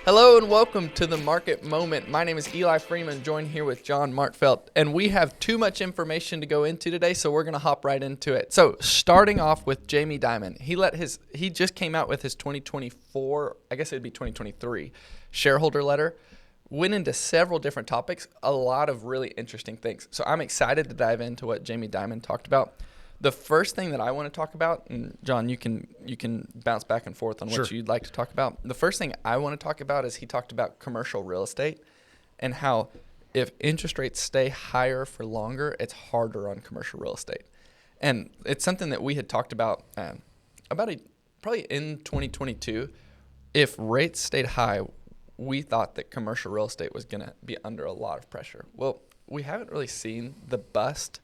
Hello and welcome to the Market Moment. My name is Eli Freeman, joined here with John Markfelt, and we have too much information to go into today, so we're going to hop right into it. So, starting off with Jamie Dimon, he just came out with his 2024, I guess it'd be 2023 shareholder letter. Went into several different topics, a lot of really interesting things. So, I'm excited to dive into what Jamie Dimon talked about. The first thing that I want to talk about, and John, you can bounce back and forth on what you'd like to talk about. The first thing I want to talk about is he talked about commercial real estate and how if interest rates stay higher for longer, it's harder on commercial real estate. And it's something that we had talked about probably in 2022. If rates stayed high, we thought that commercial real estate was going to be under a lot of pressure. Well, we haven't really seen the bust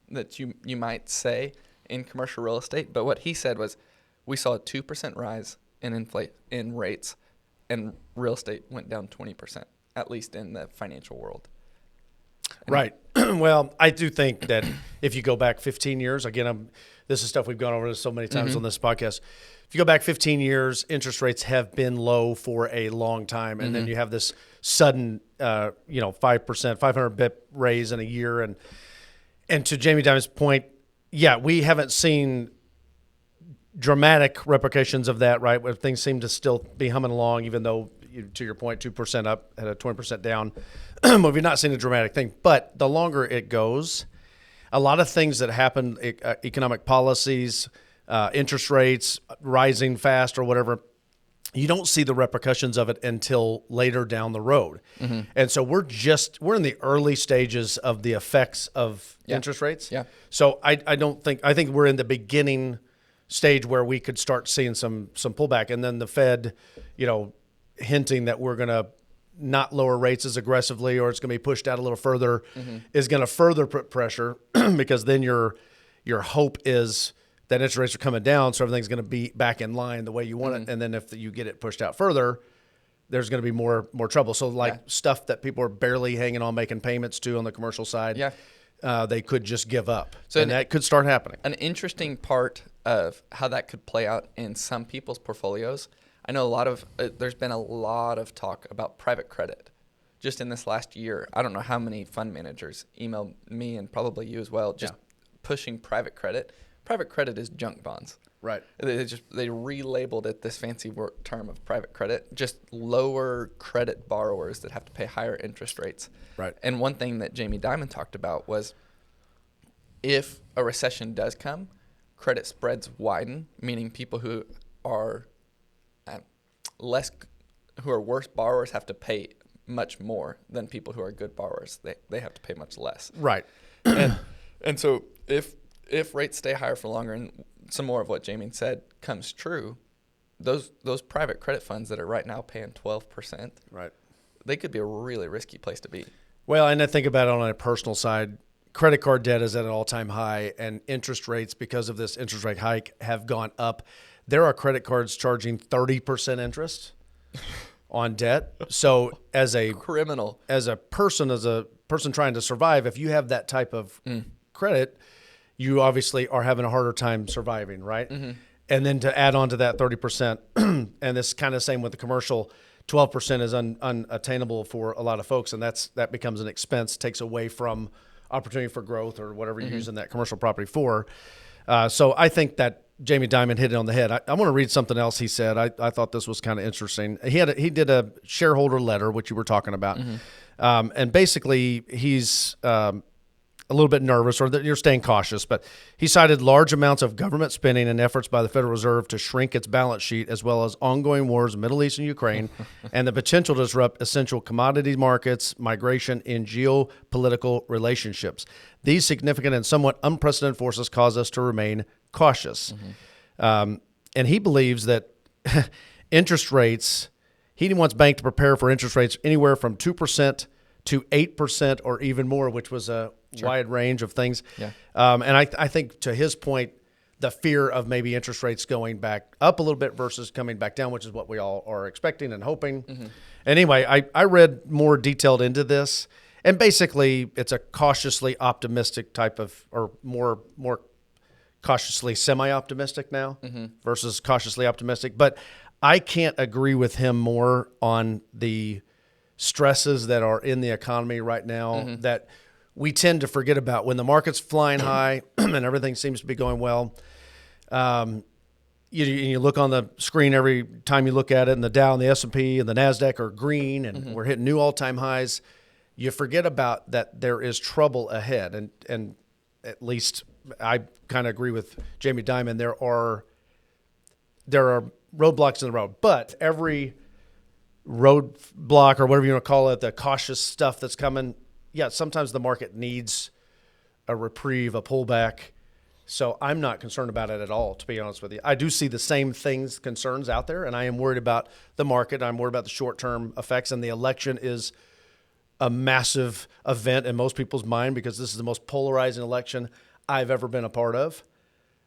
that you might say in commercial real estate, but what he said was we saw a 2% rise in rates, and real estate went down 20%, at least in the financial world. Right. Well, I do think that if you go back 15 years, again, this is stuff we've gone over so many times on this podcast. If you go back 15 years, interest rates have been low for a long time, and then you have this sudden, 5%, 500 bip raise in a year, and to Jamie Dimon's point, yeah, we haven't seen dramatic repercussions of that, right? Where things seem to still be humming along, even though, to your point, 2% up at a 20% down. We've not seen a dramatic thing. But the longer it goes, a lot of things that happen, economic policies, interest rates rising fast or whatever, you don't see the repercussions of it until later down the road. And so we're in the early stages of the effects of interest rates. Yeah. So I think we're in the beginning stage where we could start seeing some pullback. And then the Fed, hinting that we're going to not lower rates as aggressively, or it's going to be pushed out a little further, is going to further put pressure because then your hope is that interest rates are coming down, so everything's going to be back in line the way you want it. And then if you get it pushed out further, there's going to be more trouble. So stuff that people are barely hanging on making payments to on the commercial side, they could just give up. So that could start happening. An interesting part of how that could play out in some people's portfolios, I know there's been a lot of talk about private credit. Just in this last year, I don't know how many fund managers emailed me and probably you as well, just pushing private credit. Private credit is junk bonds. Right. They relabeled it this fancy term of private credit, just lower credit borrowers that have to pay higher interest rates. Right. And one thing that Jamie Dimon talked about was if a recession does come, credit spreads widen, meaning people who are worse borrowers have to pay much more than people who are good borrowers. They have to pay much less. Right. And so if rates stay higher for longer, and some more of what Jamie said comes true, those private credit funds that are right now paying 12%, right, they could be a really risky place to be. Well, and I think about it on a personal side. Credit card debt is at an all-time high, and interest rates, because of this interest rate hike, have gone up. There are credit cards charging 30% interest on debt. So as a person trying to survive, if you have that type of credit, you obviously are having a harder time surviving, right? And then to add on to that 30%, and this kind of same with the commercial, 12% is unattainable for a lot of folks, and that becomes an expense, takes away from opportunity for growth or whatever you're using that commercial property for. So I think that Jamie Dimon hit it on the head. I want to read something else he said. I thought this was kind of interesting. He did a shareholder letter, which you were talking about, and basically he's a little bit nervous, or that you're staying cautious, but he cited large amounts of government spending and efforts by the Federal Reserve to shrink its balance sheet, as well as ongoing wars in the Middle East and Ukraine, and the potential to disrupt essential commodity markets, migration, and geopolitical relationships. These significant and somewhat unprecedented forces cause us to remain cautious. And he believes that interest rates, he wants banks to prepare for interest rates anywhere from 2% to 8% or even more, which was a wide range of things. Yeah. And I think to his point, the fear of maybe interest rates going back up a little bit versus coming back down, which is what we all are expecting and hoping. Anyway, I read more detailed into this, and basically it's a cautiously optimistic type of, or more cautiously semi-optimistic now versus cautiously optimistic. But I can't agree with him more on the stresses that are in the economy right now that we tend to forget about. When the market's flying high and everything seems to be going well, you look on the screen every time you look at it, and the Dow and the S&P and the NASDAQ are green, and we're hitting new all-time highs. You forget about that there is trouble ahead. And at least I kind of agree with Jamie Dimon. There are roadblocks in the road, but every roadblock or whatever you want to call it, the cautious stuff that's coming, sometimes the market needs a reprieve, a pullback. So I'm not concerned about it at all, to be honest with you. I do see the same concerns out there, and I am worried about the market. I'm worried about the short-term effects, and the election is a massive event in most people's mind because this is the most polarizing election I've ever been a part of.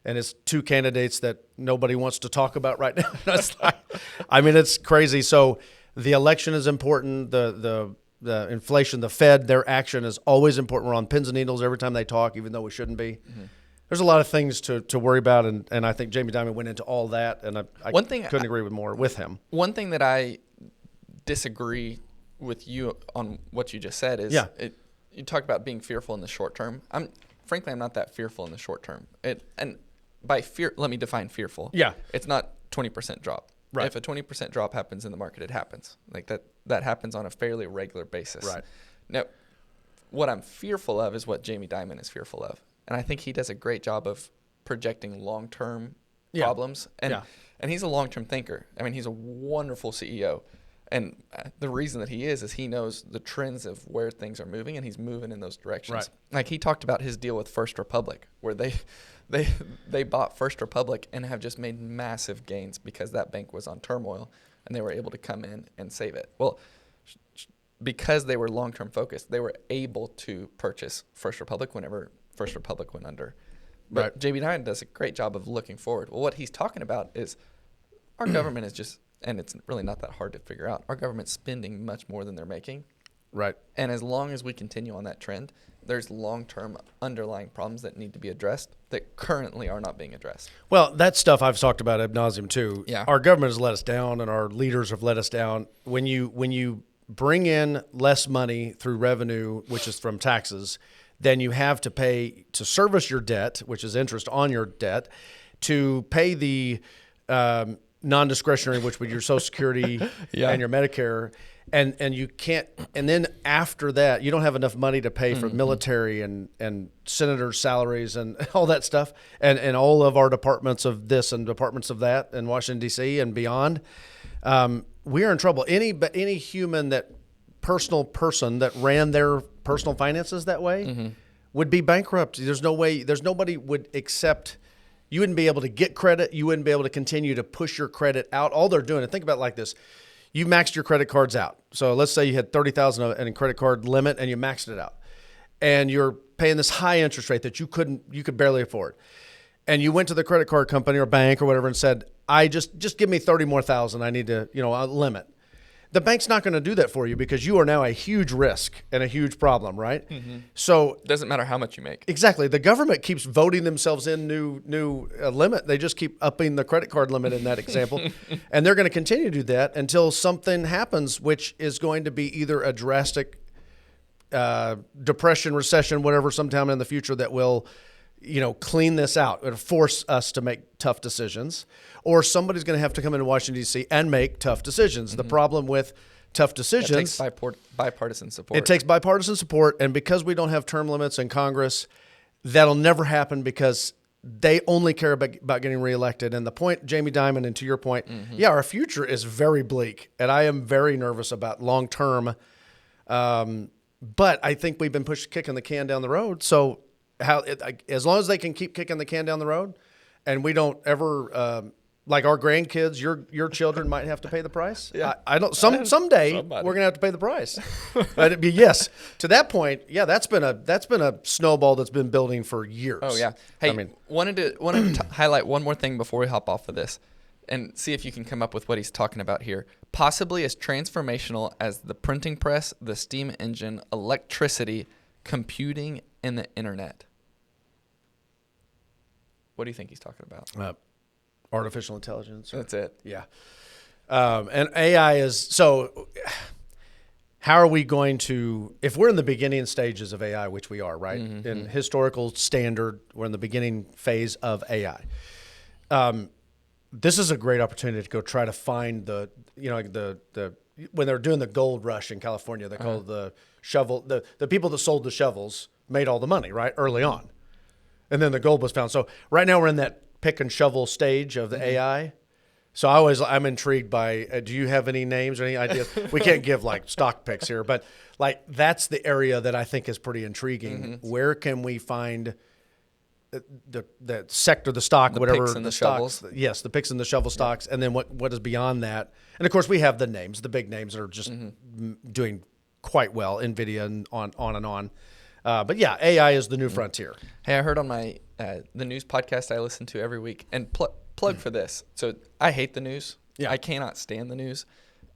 And it's two candidates that nobody wants to talk about right now. It's crazy. So the election is important. The inflation, the Fed, their action is always important. We're on pins and needles every time they talk, even though we shouldn't be. There's a lot of things to worry about, and I think Jamie Dimon went into all that, and I couldn't agree more with him. One thing that I disagree with you on what you just said is you talked about being fearful in the short term. Frankly, I'm not that fearful in the short term. And by fear, let me define fearful. Yeah. It's not 20% drop. Right. If a 20% drop happens in the market, it happens. Like that happens on a fairly regular basis. Right. Now, what I'm fearful of is what Jamie Dimon is fearful of. And I think he does a great job of projecting long-term problems. And he's a long-term thinker. I mean, he's a wonderful CEO. And the reason that he is he knows the trends of where things are moving, and he's moving in those directions. Right. Like he talked about his deal with First Republic, where they bought First Republic and have just made massive gains because that bank was on turmoil, and they were able to come in and save it. Well, because they were long-term focused, they were able to purchase First Republic whenever First Republic went under. But Right. JB Dimon does a great job of looking forward. Well, what he's talking about is our government is just, and it's really not that hard to figure out, our government's spending much more than they're making. Right. And as long as we continue on that trend, there's long-term underlying problems that need to be addressed that currently are not being addressed. Well, that stuff I've talked about ad nauseum too. Yeah. Our government has let us down, and our leaders have let us down. When you bring in less money through revenue, which is from taxes, then you have to pay to service your debt, which is interest on your debt, to pay the non-discretionary, which would be your Social Security and your Medicare, and you can't. And then after that, you don't have enough money to pay for military and senators' salaries and all that stuff, and all of our departments of this and departments of that in Washington D.C. and beyond. We are in trouble. Any human person that ran their personal finances that way would be bankrupt. There's no way. There's nobody would accept. You wouldn't be able to get credit. You wouldn't be able to continue to push your credit out. All they're doing, and think about it like this: you maxed your credit cards out. So let's say you had $30,000 in credit card limit, and you maxed it out, and you're paying this high interest rate that you could barely afford, and you went to the credit card company or bank or whatever and said, "I just give me 30 more thousand. I need to a limit." The bank's not going to do that for you because you are now a huge risk and a huge problem, right? So Doesn't matter how much you make. exactly, the government keeps voting themselves in new limit. They just keep upping the credit card limit in that example, and they're going to continue to do that until something happens, which is going to be either a drastic depression, recession, whatever, sometime in the future that will clean this out. It'll force us to make tough decisions, or somebody's going to have to come into Washington, D.C. and make tough decisions. The problem with tough decisions, it takes bipartisan support. it takes bipartisan support, and because we don't have term limits in Congress, that'll never happen because they only care about getting reelected. And the point, Jamie Dimon, and to your point, our future is very bleak, and I am very nervous about long term. But I think we've been kicking the can down the road. So as long as they can keep kicking the can down the road, and we don't ever like our grandkids, your children might have to pay the price. Yeah. I don't. Someday Somebody. we're gonna have to pay the price. But it'd be yes. To that point, that's been a snowball that's been building for years. Oh yeah. Hey, wanted to highlight one more thing before we hop off of this, and see if you can come up with what he's talking about here. Possibly as transformational as the printing press, the steam engine, electricity, computing, and the internet. What do you think he's talking about? Artificial intelligence. That's it. Yeah. And AI is so. How are we going to, if we're in the beginning stages of AI, which we are, right? In historical standard, we're in the beginning phase of AI. This is a great opportunity to go try to find the when they're doing the gold rush in California, they call it the shovel, the people that sold the shovels made all the money, right? Early on. And then the gold was found. So right now we're in that pick and shovel stage of the AI. So I'm intrigued by, do you have any names or any ideas? We can't give like stock picks here, but like that's the area that I think is pretty intriguing. Where can we find the sector, the stock, The whatever picks and the the stocks, shovels. yes, the picks and the shovel stocks, and then what is beyond that? And of course, we have the names, the big names that are just doing quite well, Nvidia and on and on. But yeah, AI is the new frontier. Hey, I heard on my the news podcast I listen to every week, and plug for this. So I hate the news. Yeah. I cannot stand the news.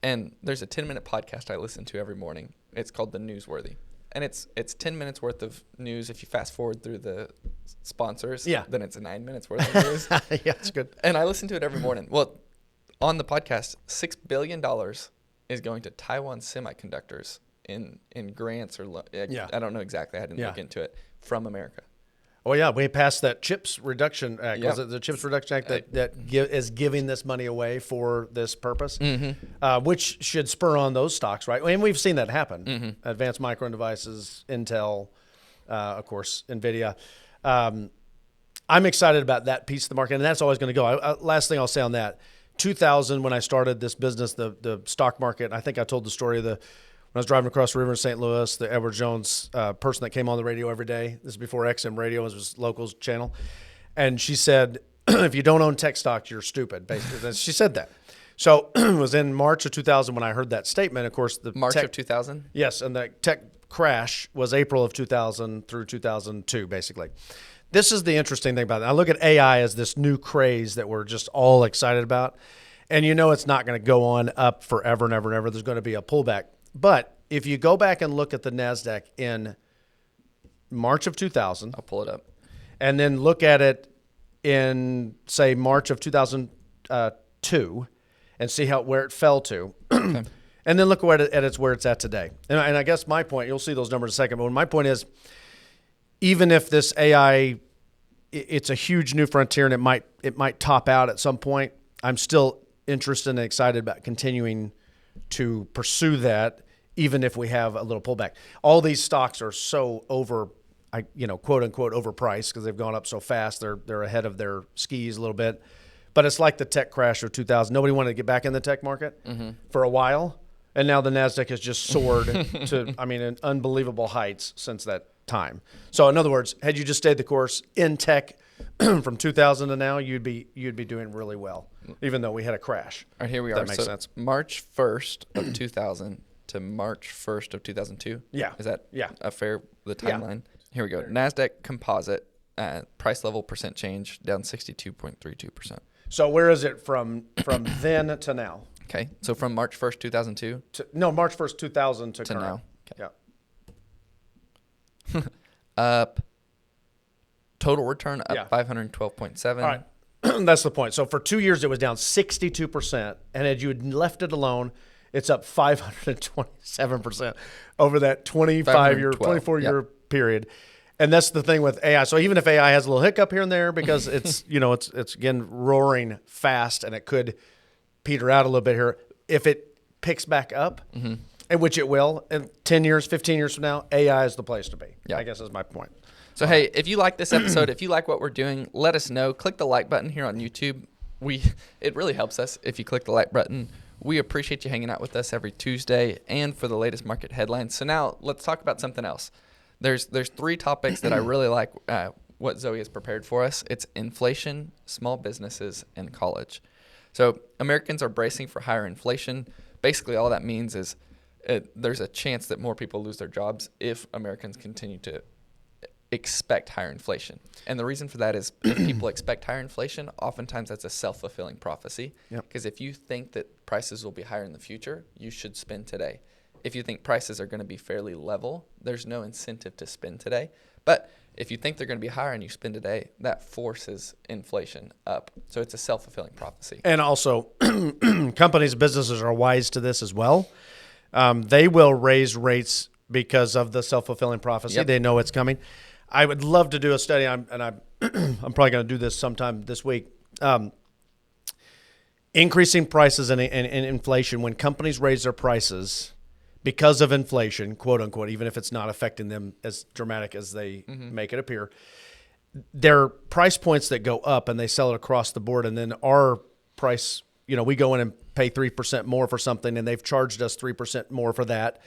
And there's a 10-minute podcast I listen to every morning. It's called The Newsworthy. And it's 10 minutes worth of news. If you fast forward through the sponsors, then it's 9 minutes worth of news. Yeah, it's good. And I listen to it every morning. Well, on the podcast, $6 billion is going to Taiwan Semiconductors in grants or I don't know exactly. I didn't look into it, from America. Oh yeah, we passed that Chips Reduction Act. Was it the Chips Reduction Act that is giving this money away for this purpose, which should spur on those stocks, right? And we've seen that happen. Advanced Micro Devices, Intel, of course, Nvidia. I'm excited about that piece of the market, and that's always going to go. Last thing I'll say on that, 2000 when I started this business, the stock market. I think I told the story of when I was driving across the river in St. Louis, the Edward Jones person that came on the radio every day. This is before XM radio, it was locals channel. And she said, if you don't own tech stocks, you're stupid, basically. She said that. So it was in March of 2000 when I heard that statement. Of course, March of 2000? Yes, and the tech crash was April of 2000 through 2002, basically. This is the interesting thing about it. I look at AI as this new craze that we're just all excited about. And it's not going to go on up forever and ever and ever. There's going to be a pullback. But if you go back and look at the NASDAQ in March of 2000. I'll pull it up. And then look at it in, say, March of 2002 and see where it fell to. Okay. And then look where it's at today. And I guess my point, you'll see those numbers in a second, but my point is, even if this AI, it's a huge new frontier and it might top out at some point, I'm still interested and excited about continuing to pursue that, even if we have a little pullback. All these stocks are so quote unquote overpriced because they've gone up so fast. They're ahead of their skis a little bit. But it's like the tech crash of 2000. Nobody wanted to get back in the tech market for a while, and now the NASDAQ has just soared to an unbelievable heights since that time. So in other words, had you just stayed the course in tech from 2000 to now, you'd be doing really well, even though we had a crash. All right, here we are. That makes sense. March 1st of 2000 to March 1st of 2002. Yeah. Is that the timeline? Yeah. Here we go. NASDAQ composite price level percent change down 62.32%. So where is it from then to now? Okay. So from March 1st, 2002? March 1st, 2000 to current. Now. Okay. Yeah. Up. Total return up 512.7. All right. That's the point. So for 2 years, it was down 62%. And had you had left it alone, it's up 527% over that 24-year period. And that's the thing with AI. So even if AI has a little hiccup here and there, because it's, it's again roaring fast and it could peter out a little bit here, if it picks back up, and which it will, in 10 years, 15 years from now, AI is the place to be. Yeah. I guess is my point. So, hey, if you like this episode, if you like what we're doing, let us know. Click the like button here on YouTube. It really helps us if you click the like button. We appreciate you hanging out with us every Tuesday and for the latest market headlines. So now let's talk about something else. There's 3 topics that I really like what Zoe has prepared for us. It's inflation, small businesses, and college. So Americans are bracing for higher inflation. Basically, all that means is there's a chance that more people lose their jobs if Americans continue to expect higher inflation. And the reason for that is if people expect higher inflation, oftentimes that's a self-fulfilling prophecy. Because if you think that prices will be higher in the future, you should spend today. If you think prices are going to be fairly level, there's no incentive to spend today. But if you think they're going to be higher and you spend today, that forces inflation up. So it's a self-fulfilling prophecy. And also, companies, businesses are wise to this as well. They will raise rates because of the self-fulfilling prophecy. Yep. They know it's coming. I would love to do a study, I'm probably going to do this sometime this week. Increasing prices and inflation, when companies raise their prices because of inflation, quote unquote, even if it's not affecting them as dramatic as they make it appear, their price points that go up and they sell it across the board, and then our price, we go in and pay 3% more for something and they've charged us 3% more for that.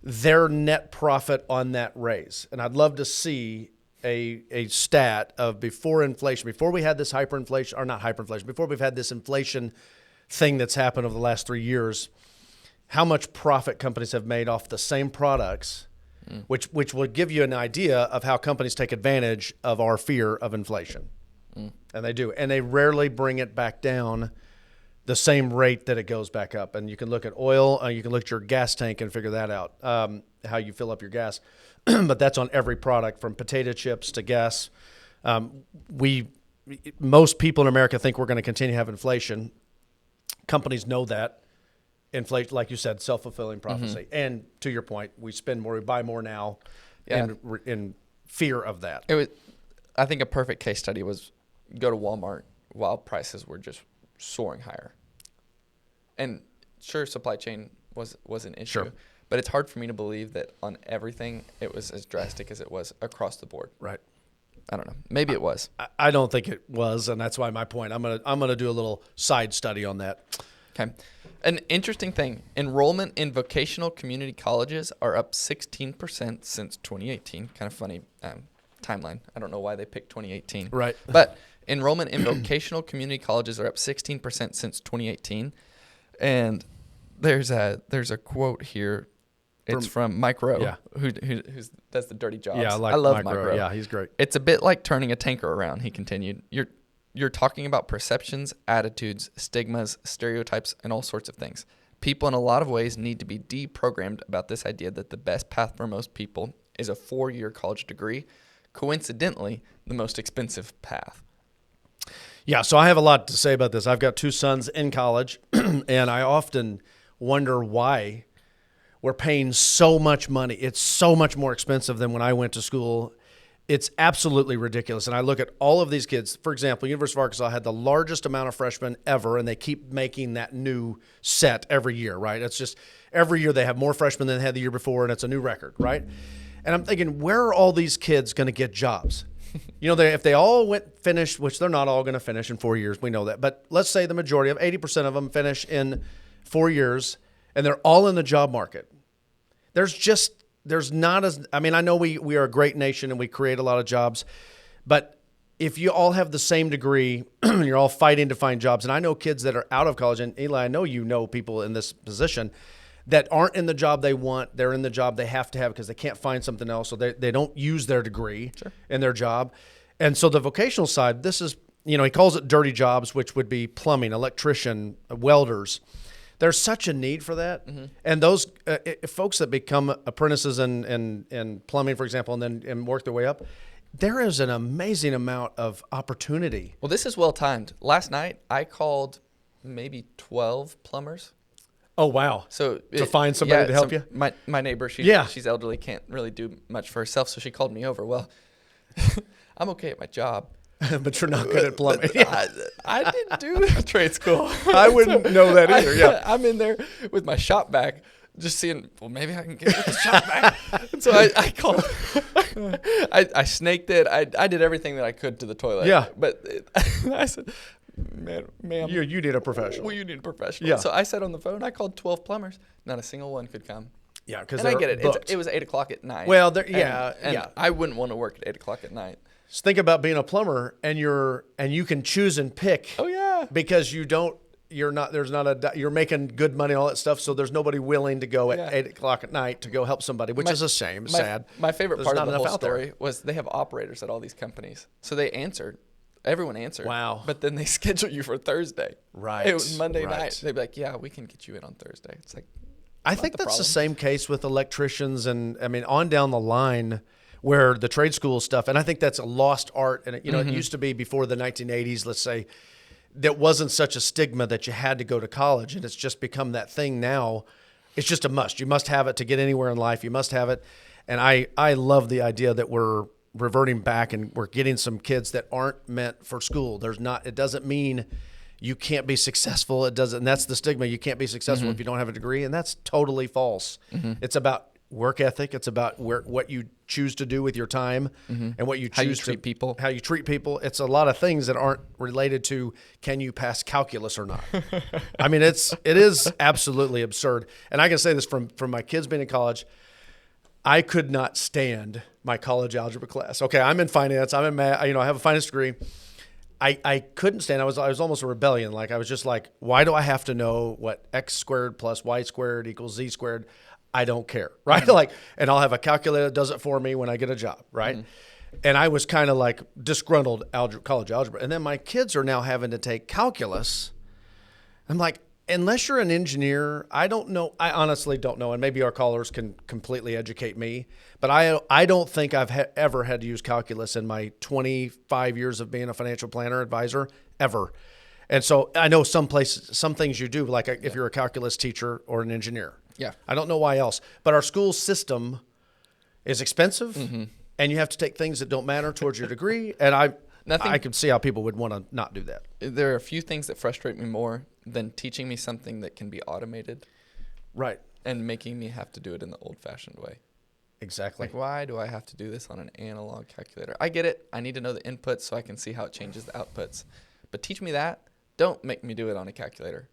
Their net profit on that raise. And I'd love to see a stat of before inflation, before we had this hyperinflation, or not hyperinflation, before we've had this inflation thing that's happened over the last 3 years, how much profit companies have made off the same products, which will give you an idea of how companies take advantage of our fear of inflation. And they do. And they rarely bring it back down the same rate that it goes back up. And you can look at oil, you can look at your gas tank and figure that out, how you fill up your gas. But that's on every product, from potato chips to gas. Most people in America think we're going to continue to have inflation. Companies know that. Inflation, like you said, self-fulfilling prophecy. And to your point, we spend more, we buy more now in fear of that. I think a perfect case study was go to Walmart while prices were just soaring higher. And sure, supply chain was an issue. Sure. But it's hard for me to believe that on everything it was as drastic as it was across the board. Right. I don't know. Maybe it was. I don't think it was, and that's why my point. I'm gonna do a little side study on that. Okay. An interesting thing, enrollment in vocational community colleges are up 16% since 2018. Kind of funny timeline. I don't know why they picked 2018. Right. But enrollment in vocational community colleges are up 16% since 2018. And there's a quote here. It's from Mike Rowe, who does the dirty jobs. Yeah, I love Mike Rowe. Yeah, he's great. It's a bit like turning a tanker around, he continued. You're talking about perceptions, attitudes, stigmas, stereotypes, and all sorts of things. People in a lot of ways need to be deprogrammed about this idea that the best path for most people is a 4-year college degree, coincidentally, the most expensive path. Yeah, so I have a lot to say about this. I've got 2 sons in college, and I often wonder why we're paying so much money. It's so much more expensive than when I went to school. It's absolutely ridiculous. And I look at all of these kids. For example, University of Arkansas had the largest amount of freshmen ever, and they keep making that new set every year, right? It's just every year they have more freshmen than they had the year before, and it's a new record, right? And I'm thinking, where are all these kids going to get jobs? If they all finished, which they're not all going to finish in 4 years, we know that. But let's say the majority of 80% of them finish in 4 years, and they're all in the job market. There's not as, I know we are a great nation and we create a lot of jobs, but if you all have the same degree and you're all fighting to find jobs, and I know kids that are out of college, and Eli, I know you know people in this position that aren't in the job they want, they're in the job they have to have because they can't find something else, so they don't use their degree in their job. And so the vocational side, this is, he calls it dirty jobs, which would be plumbing, electrician, welders. There's such a need for that. Mm-hmm. And those folks that become apprentices in plumbing, for example, and work their way up, there is an amazing amount of opportunity. Well, this is well timed. Last night, I called maybe 12 plumbers. Oh, wow. So to find somebody to help you? My neighbor, she's elderly, can't really do much for herself, so she called me over. Well, I'm okay at my job. But you're not good at plumbing. I didn't do trade school. I wouldn't know that either. I'm in there with my shop bag, just seeing, well, maybe I can get with the shop bag. And so I called. I snaked it. I did everything that I could to the toilet. Yeah. But I said, ma'am. You need a professional. Well, you need a professional. Yeah. So I said on the phone, I called 12 plumbers. Not a single one could come. Yeah, because I get it. It was 8 o'clock at night. Well, and I wouldn't want to work at 8 o'clock at night. Just think about being a plumber, and you can choose and pick. Oh yeah. Because you're making good money and all that stuff. So there's nobody willing to go at 8 o'clock at night to go help somebody, which is a shame. Sad. My favorite part of the whole story was they have operators at all these companies. So they answered. Everyone answered. Wow. But then they schedule you for Thursday. Right. It was Monday night. They'd be like, yeah, we can get you in on Thursday. It's like, I think that's the same case with electricians and on down the line. where the trade school stuff, and I think that's a lost art. And, it used to be before the 1980s, let's say, that wasn't such a stigma that you had to go to college. And it's just become that thing now. It's just a must. You must have it to get anywhere in life. You must have it. And I love the idea that we're reverting back and we're getting some kids that aren't meant for school. It doesn't mean you can't be successful. It doesn't. And that's the stigma. You can't be successful if you don't have a degree. And that's totally false. It's about work ethic. It's about what you choose to do with your time and what you choose how you treat people. How you treat people. It's a lot of things that aren't related to can you pass calculus or not. I mean, it is absolutely absurd. And I can say this from my kids being in college. I could not stand my college algebra class. Okay, I'm in finance. I'm in math. I have a finance degree. I couldn't stand. I was almost a rebellion. Like I was just like, why do I have to know what x squared plus y squared equals z squared? I don't care, right? Like, and I'll have a calculator that does it for me when I get a job, right? And I was kind of like disgruntled college algebra. And then my kids are now having to take calculus. I'm like, unless you're an engineer, I don't know. I honestly don't know. And maybe our callers can completely educate me. But I don't think I've ever had to use calculus in my 25 years of being a financial planner advisor, ever. And so I know some things you do, like if you're a calculus teacher or an engineer. Yeah. I don't know why else. But our school system is expensive, and you have to take things that don't matter towards your degree. And I can see how people would want to not do that. There are a few things that frustrate me more than teaching me something that can be automated. Right. And making me have to do it in the old-fashioned way. Exactly. Like, why do I have to do this on an analog calculator? I get it. I need to know the inputs so I can see how it changes the outputs. But teach me that. Don't make me do it on a calculator.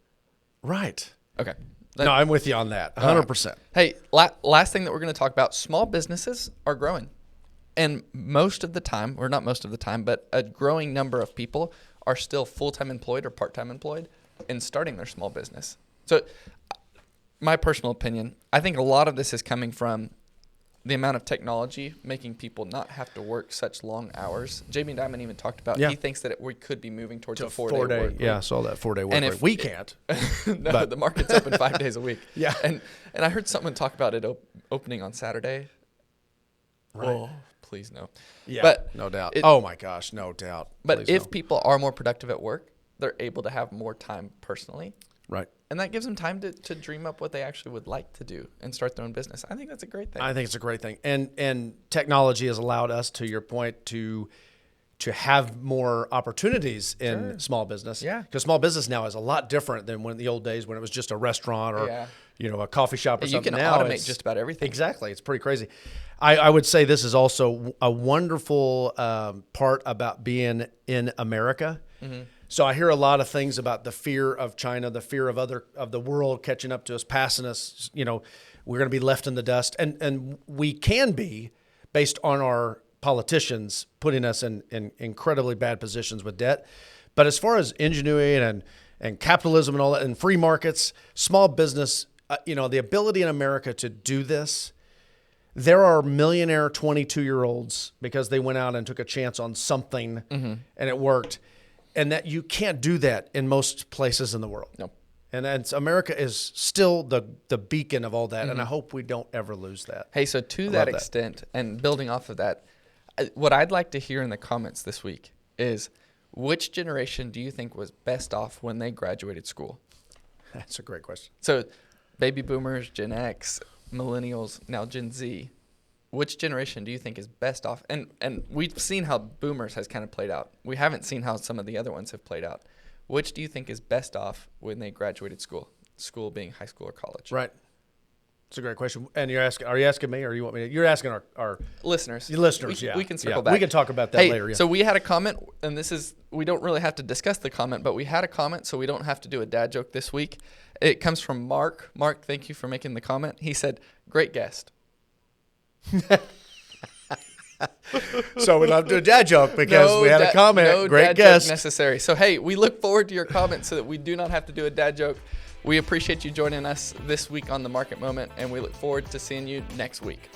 Right. Okay. No, I'm with you on that, 100%. Hey, last thing that we're going to talk about, small businesses are growing. And most of the time, or not most of the time, but a growing number of people are still full-time employed or part-time employed and starting their small business. So my personal opinion, I think a lot of this is coming from the amount of technology making people not have to work such long hours. Jamie Dimon even talked about, he thinks that we could be moving towards a 4-day work week. Yeah, I saw that 4-day work week. We can't. No, the market's open 5 days a week. Yeah. And I heard someone talk about it opening on Saturday. Right. Oh, please no. Yeah, but no doubt. Oh my gosh, no doubt. But Please if no. people are more productive at work, they're able to have more time personally. Right. And that gives them time to dream up what they actually would like to do and start their own business. I think that's a great thing. I think it's a great thing. And technology has allowed us, to your point, to have more opportunities in small business. Yeah. Because small business now is a lot different than when in the old days when it was just a restaurant or a coffee shop or something. You can automate just about everything. Exactly. It's pretty crazy. I would say this is also a wonderful part about being in America. So I hear a lot of things about the fear of China, the fear of the world catching up to us, passing us. We're going to be left in the dust, and we can be, based on our politicians putting us in incredibly bad positions with debt. But as far as ingenuity and capitalism and all that, and free markets, small business, the ability in America to do this. There are millionaire 22-year-olds because they went out and took a chance on something and it worked. And that you can't do that in most places in the world. No. And America is still the beacon of all that. And I hope we don't ever lose that. Hey, so to that extent, and building off of that, what I'd like to hear in the comments this week is, which generation do you think was best off when they graduated school? That's a great question. So baby boomers, Gen X, millennials, now Gen Z. Which generation do you think is best off? And we've seen how boomers has kind of played out. We haven't seen how some of the other ones have played out. Which do you think is best off when they graduated school? School being high school or college. Right. It's a great question. And are you asking me, or you want me to? You're asking our listeners. The listeners, We can circle back. We can talk about that later. Yeah. So we had a comment, and we don't really have to discuss the comment, but we had a comment, so we don't have to do a dad joke this week. It comes from Mark. Mark, thank you for making the comment. He said, "Great guest." So we don't have to do a dad joke because we had a comment. No Great dad guest. joke necessary. So hey, we look forward to your comments so that we do not have to do a dad joke. We appreciate you joining us this week on The Market Moment, and we look forward to seeing you next week.